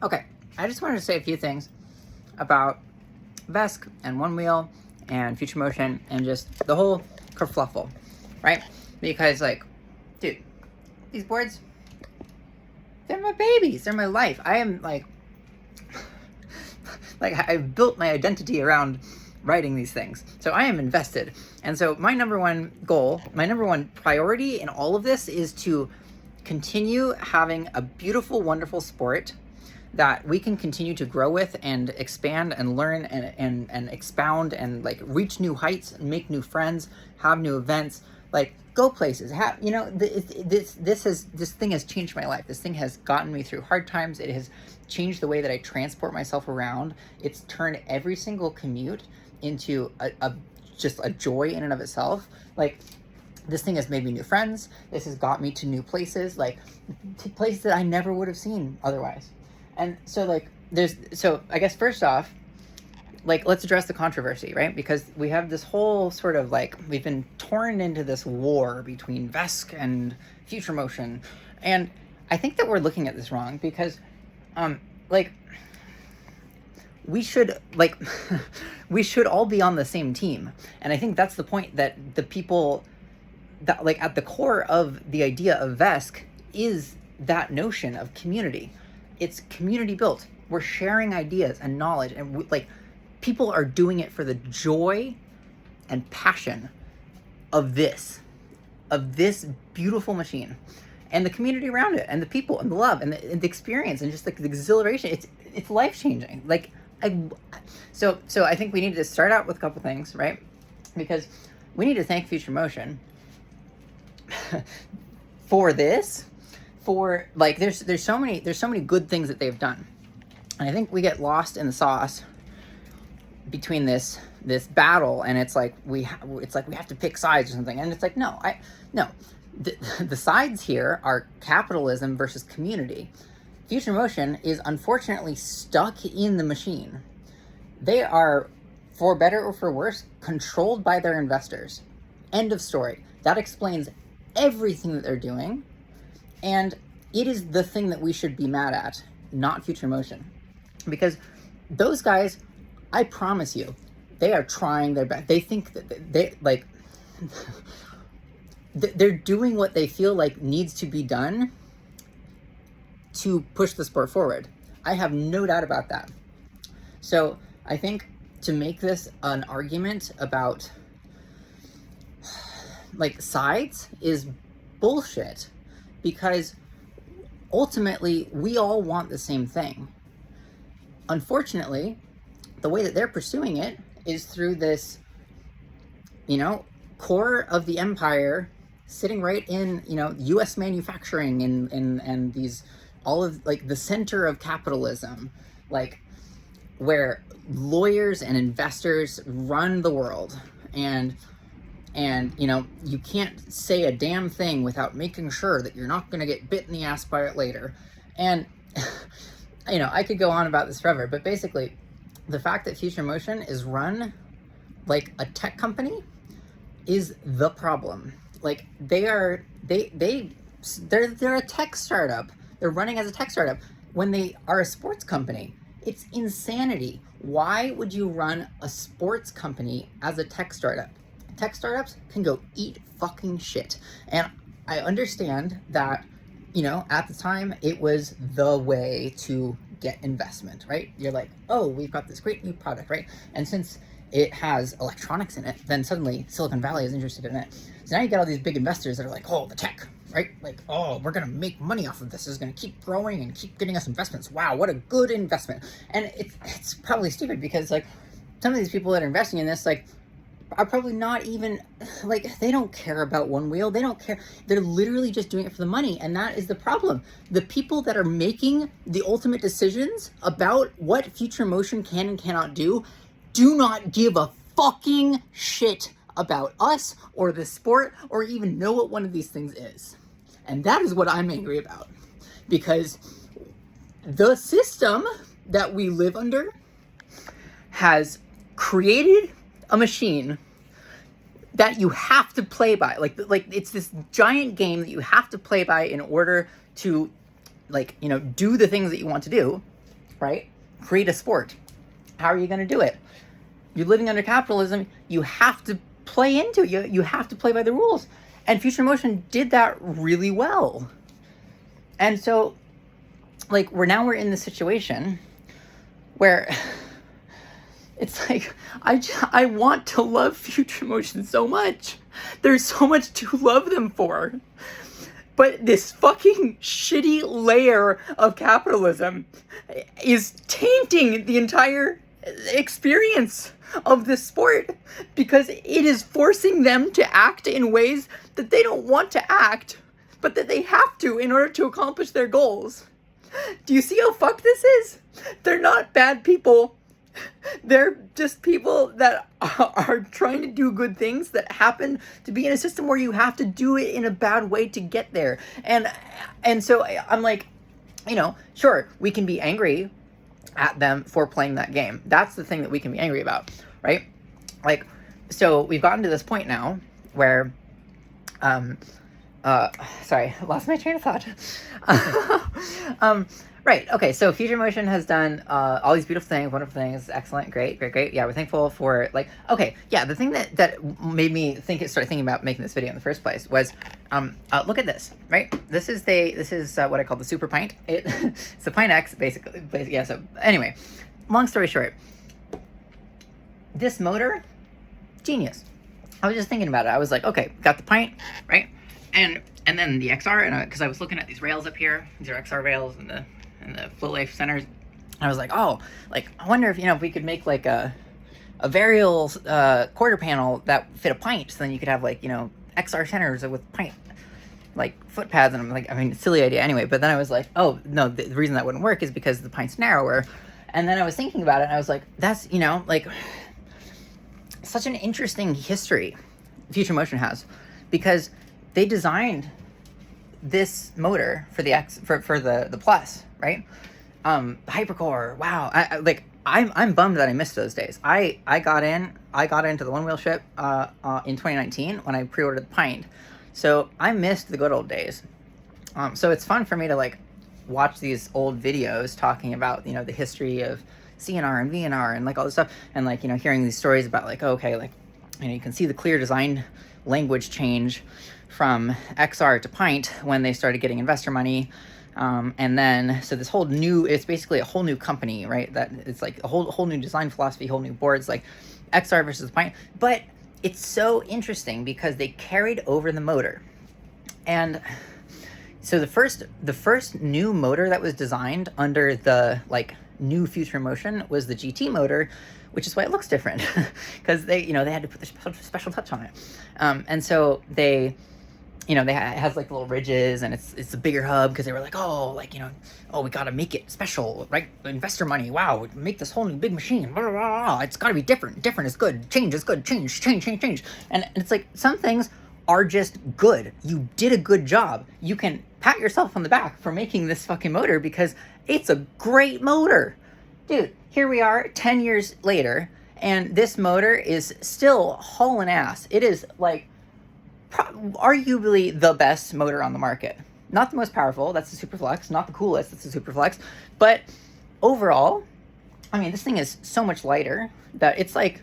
Okay, I just wanted to say a few things about VESC and Onewheel and Future Motion and just the whole kerfluffle, right? Because, like, dude, these boards, they're my babies. They're my life. I am, like I've built my identity around writing these things. So I am invested. And so my number one goal, my number one priority in all of this is to continue having a beautiful, wonderful sport that we can continue to grow with and expand and learn and expound and like reach new heights and make new friends, have new events, like go places. This thing has changed my life. This thing has gotten me through hard times. It has changed the way that I transport myself around. It's turned every single commute into just a joy in and of itself. Like, this thing has made me new friends. This has got me to new places, like to places that I never would have seen otherwise. And so, like, I guess first off, like, let's address the controversy, right? Because we have this whole sort of, like, we've been torn into this war between VESC and Future Motion. And I think that we're looking at this wrong because, we should, we should all be on the same team. And I think that's the point, that the people that, like, at the core of the idea of VESC is that notion of community. It's community built. We're sharing ideas and knowledge, and people are doing it for the joy and passion of this beautiful machine, and the community around it, and the people, and the love, and the experience, and just like the exhilaration. It's life changing. So I think we need to start out with a couple things, right? Because we need to thank Future Motion for this. For, like, there's so many good things that they've done, and I think we get lost in the sauce between this battle, and it's like we have to pick sides or something, and it's like no, the sides here are capitalism versus community. Future Motion is unfortunately stuck in the machine. They are, for better or for worse, controlled by their investors. End of story. That explains everything that they're doing. And it is the thing that we should be mad at, not Future Motion. Because those guys, I promise you, they are trying their best. They think that they're doing what they feel like needs to be done to push the sport forward. I have no doubt about that. So I think to make this an argument about, like, sides is bullshit. Because ultimately, we all want the same thing. Unfortunately, the way that they're pursuing it is through this, core of the empire sitting right in, U.S. manufacturing and these, all of, like, the center of capitalism, like, where lawyers and investors run the world. And you can't say a damn thing without making sure that you're not going to get bit in the ass by it later. And, I could go on about this forever, but basically, the fact that Future Motion is run like a tech company is the problem. Like, they're a tech startup. They're running as a tech startup when they are a sports company. It's insanity. Why would you run a sports company as a tech startup? Tech startups can go eat fucking shit. And I understand that, at the time, it was the way to get investment, right? You're like, oh, we've got this great new product, right? And since it has electronics in it, then suddenly Silicon Valley is interested in it. So now you get all these big investors that are like, oh, the tech, right? Like, oh, we're going to make money off of this. This is going to keep growing and keep getting us investments. Wow, what a good investment. And it's probably stupid because, like, some of these people that are investing in this, like, are probably not even, like, they don't care about Onewheel. They don't care. They're literally just doing it for the money. And that is the problem. The people that are making the ultimate decisions about what Future Motion can and cannot do not give a fucking shit about us or the sport or even know what one of these things is. And that is what I'm angry about. Because the system that we live under has created a machine that you have to play by. Like it's this giant game that you have to play by in order to, do the things that you want to do. right? Create a sport. How are you going to do it? You're living under capitalism. You have to play into it. You have to play by the rules. And Future Motion did that really well. And so, like, we're in the situation where it's like, I want to love Future Motion so much. There's so much to love them for. But this fucking shitty layer of capitalism is tainting the entire experience of this sport, because it is forcing them to act in ways that they don't want to act, but that they have to in order to accomplish their goals. Do you see how fucked this is? They're not bad people. They're just people that are trying to do good things that happen to be in a system where you have to do it in a bad way to get there. And so I'm like, sure, we can be angry at them for playing that game. That's the thing that we can be angry about, right? Like, so we've gotten to this point now where, sorry, I lost my train of thought. Right, okay, so Future Motion has done all these beautiful things, wonderful things, excellent, great. Yeah, we're thankful for, like, okay, yeah, the thing that made me start thinking about making this video in the first place was, look at this, right? This is what I call the Super Pint. It's the Pint X, basically. Yeah, so anyway, long story short, this motor, genius. I was just thinking about it. I was like, okay, got the Pint, right? And then the XR, and because I was looking at these rails up here, these are XR rails and the float life centers. I was like, oh, like, I wonder if we could make like a varial quarter panel that fit a pint, so then you could have like XR centers with pint like foot pads. And I'm like, I mean, silly idea anyway. But then I was like, oh no, the reason that wouldn't work is because the pint's narrower. And then I was thinking about it, and I was like, that's like such an interesting history Future Motion has, because they designed this motor for the Plus, right? Hypercore. Wow. I'm bummed that I missed those days. I got into the Onewheel ship in 2019 when I pre-ordered the Pint. So I missed the good old days. So it's fun for me to like watch these old videos talking about the history of CNR and VNR and like all this stuff, and like hearing these stories about like, okay, like you can see the clear design language change from XR to Pint when they started getting investor money. And then, so this whole it's basically a whole new company, right? That it's like a whole new design philosophy, whole new boards, like XR versus Pint. But it's so interesting because they carried over the motor. And so the first new motor that was designed under the like new Future Motion was the GT motor, which is why it looks different, because they had to put the special touch on it. And so they, it has like little ridges, and it's a bigger hub, because they were like, we gotta make it special, right? Investor money, wow, make this whole new big machine, blah, blah, blah. It's gotta be different. Different is good. Change is good. Change. And it's like, some things are just good. You did a good job. You can pat yourself on the back for making this fucking motor, because it's a great motor. Dude, here we are 10 years later, and this motor is still hauling ass. It is like arguably the best motor on the market. Not the most powerful, that's the Superflex. Not the coolest, that's the Superflex. But overall, I mean, this thing is so much lighter that it's like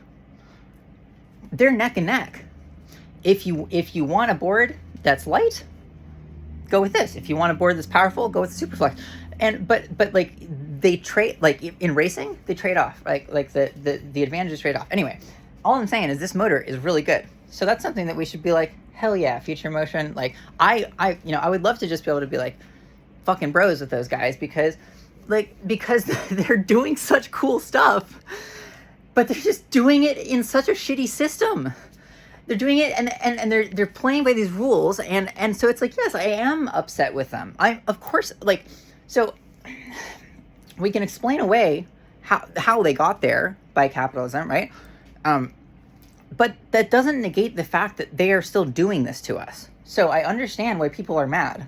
they're neck and neck. If you want a board that's light, go with this. If you want a board that's powerful, go with the Superflex. And but like they trade, like in racing, they trade off. Like the advantages trade off. Anyway, all I'm saying is this motor is really good. So that's something that we should be like, hell yeah, Future Motion. Like I would love to just be able to be like fucking bros with those guys, because they're doing such cool stuff, but they're just doing it in such a shitty system. They're doing it and they're playing by these rules, and so it's like, yes, I am upset with them. I, of course, like, so we can explain away how they got there by capitalism, right? But that doesn't negate the fact that they are still doing this to us. So I understand why people are mad.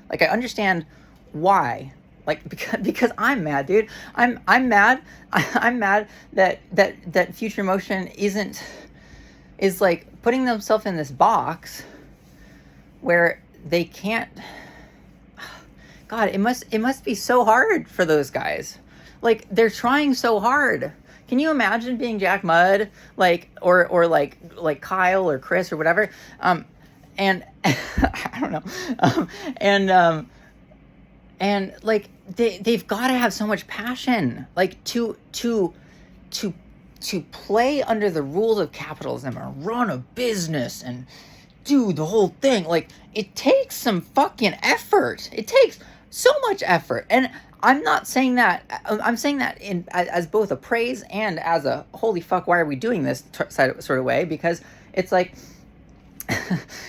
Like, I understand why. Like, because I'm mad, dude. I'm mad. I'm mad that Future Motion is like putting themselves in this box where they can't. God, it must be so hard for those guys. Like, they're trying so hard. Can you imagine being Jack Mudd, like, or like Kyle or Chris or whatever, and I don't know, and like they've got to have so much passion, like to play under the rules of capitalism and run a business and do the whole thing. Like, it takes some fucking effort. It takes so much effort. And I'm not saying that, I'm saying that as both a praise and as a holy fuck, why are we doing this sort of way? Because it's like,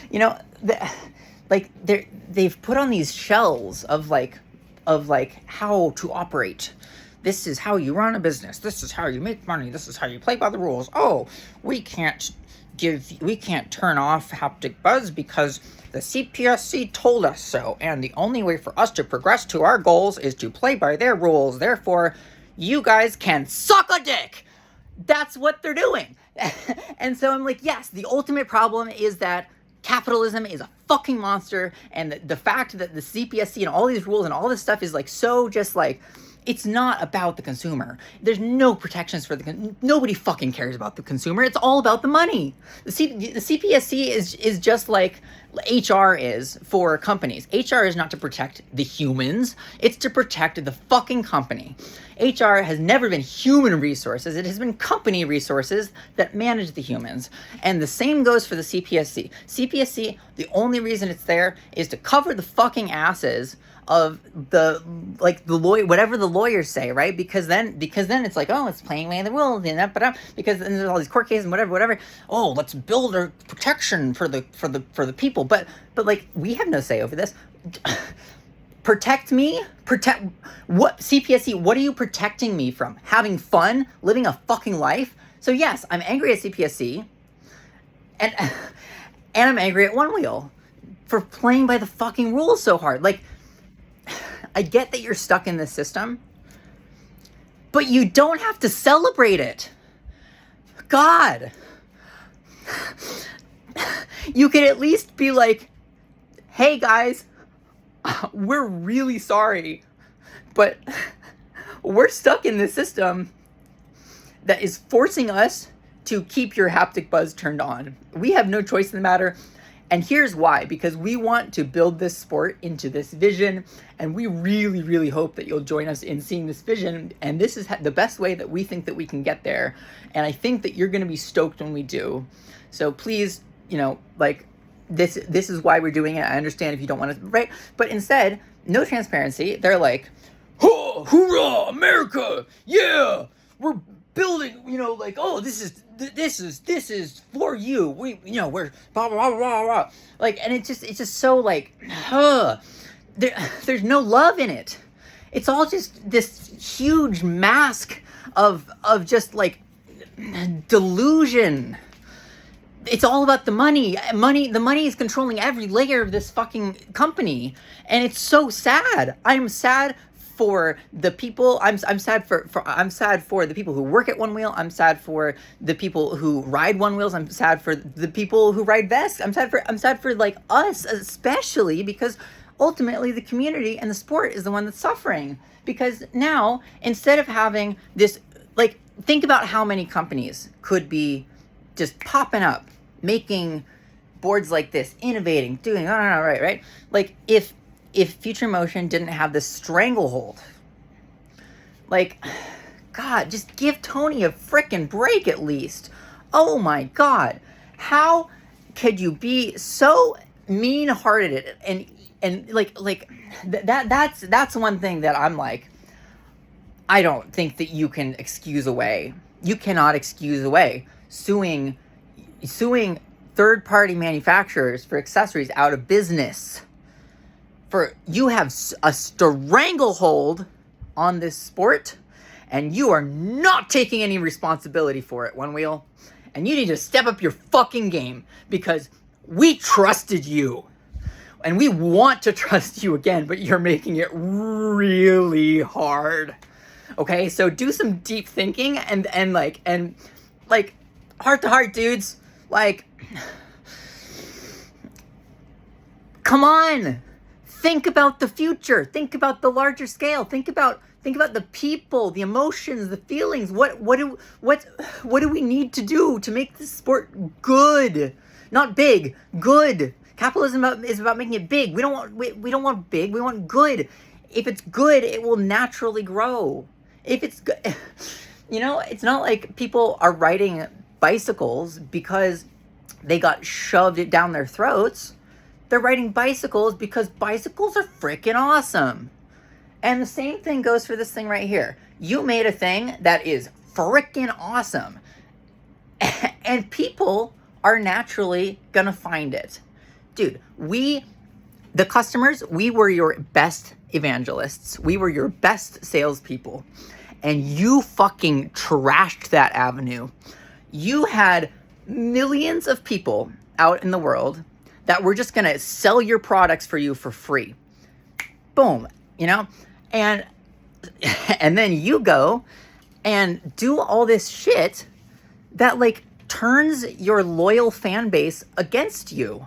you know, they've put on these shells of how to operate. This is how you run a business. This is how you make money. This is how you play by the rules. Oh, we can't turn off haptic buzz because the CPSC told us so, and the only way for us to progress to our goals is to play by their rules. Therefore, you guys can suck a dick. That's what they're doing. And so I'm like, yes, the ultimate problem is that capitalism is a fucking monster, and the fact that the CPSC and all these rules and all this stuff is like so just like, it's not about the consumer. There's no protections for nobody fucking cares about the consumer. It's all about the money. The CPSC is just like HR is for companies. HR is not to protect the humans. It's to protect the fucking company. HR has never been human resources. It has been company resources that manage the humans. And the same goes for the CPSC. CPSC, the only reason it's there is to cover the fucking asses of the lawyer, whatever the lawyers say, right? Because then it's like, oh, it's playing by the rules, because then there's all these court cases and whatever. Oh, let's build a protection for the people, but like, we have no say over this. Protect what? CPSC, what are you protecting me from? Having fun, living a fucking life? So yes, I'm angry at CPSC, and I'm angry at Onewheel for playing by the fucking rules so hard. Like, I get that you're stuck in this system, but you don't have to celebrate it. God. You could at least be like, hey guys, we're really sorry, but we're stuck in this system that is forcing us to keep your haptic buzz turned on. We have no choice in the matter. And here's why, because we want to build this sport into this vision, and we really, really hope that you'll join us in seeing this vision, and this is the best way that we think that we can get there, and I think that you're going to be stoked when we do. So please, like, this is why we're doing it. I understand if you don't want to, right? But instead, no transparency. They're like, oh, hoorah, America, yeah, we're building, like, oh, this is for you. We're blah, blah, blah, blah, blah. Like, and it's just so like, there's no love in it. It's all just this huge mask of just like delusion. It's all about the money. The money is controlling every layer of this fucking company. And it's so sad. I'm sad for the people. I'm sad for the people who work at Onewheel. I'm sad for the people who ride Onewheels. I'm sad for the people who ride VESC. I'm sad for like us, especially because ultimately the community and the sport is the one that's suffering. Because now, instead of having this, like, think about how many companies could be just popping up, making boards like this, innovating, doing, right? Like, if Future Motion didn't have this stranglehold, like, God, just give Tony a frickin' break at least. Oh my God. How could you be so mean-hearted and that's one thing that I'm like, I don't think that you can excuse away. You cannot excuse away suing third-party manufacturers for accessories out of business. For you have a stranglehold on this sport, and you are not taking any responsibility for it, Onewheel. And you need to step up your fucking game, because we trusted you. And we want to trust you again, but you're making it really hard. Okay, so do some deep thinking and heart to heart, dudes. Like, come on. Think about the future. Think about the larger scale. Think about Think about the people, the emotions, the feelings. What do we need to do to make this sport good? Not big, good. Capitalism is about making it big. We don't want big. We want good. If it's good, it will naturally grow. If it's good, it's not like people are riding bicycles because they got shoved it down their throats. They're riding bicycles because bicycles are freaking awesome. And the same thing goes for this thing right here. You made a thing that is freaking awesome. And people are naturally gonna find it. Dude, the customers, we were your best evangelists. We were your best salespeople. And you fucking trashed that avenue. You had millions of people out in the world that were just gonna sell your products for you for free. Boom, And then you go and do all this shit that like turns your loyal fan base against you.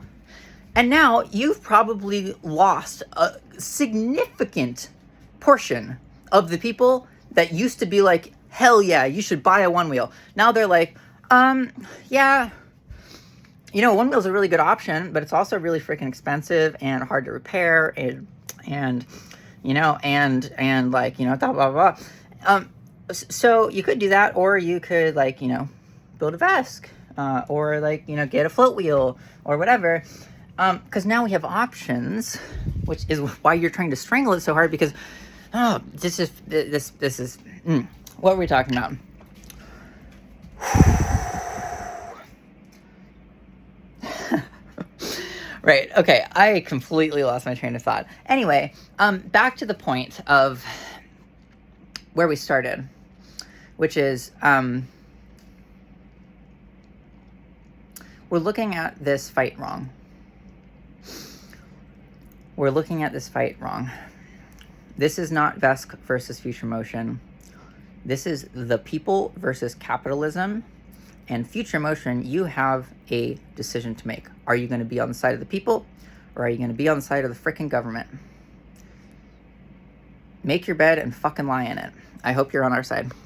And now you've probably lost a significant portion of the people that used to be like, hell yeah, you should buy a Onewheel. Now they're like, yeah, Onewheel's a really good option, but it's also really freaking expensive and hard to repair and blah, blah, blah. So you could do that, or you could build a VESC, or get a float wheel or whatever. Because now we have options, which is why you're trying to strangle it so hard, because, this is, what are we talking about? Right. Okay. I completely lost my train of thought. Anyway, back to the point of where we started, which is, we're looking at this fight wrong. We're looking at this fight wrong. This is not VESC versus Future Motion. This is the people versus capitalism. And Future Motion, you have a decision to make. Are you going to be on the side of the people, or are you going to be on the side of the frickin' government? Make your bed and fucking lie in it. I hope you're on our side.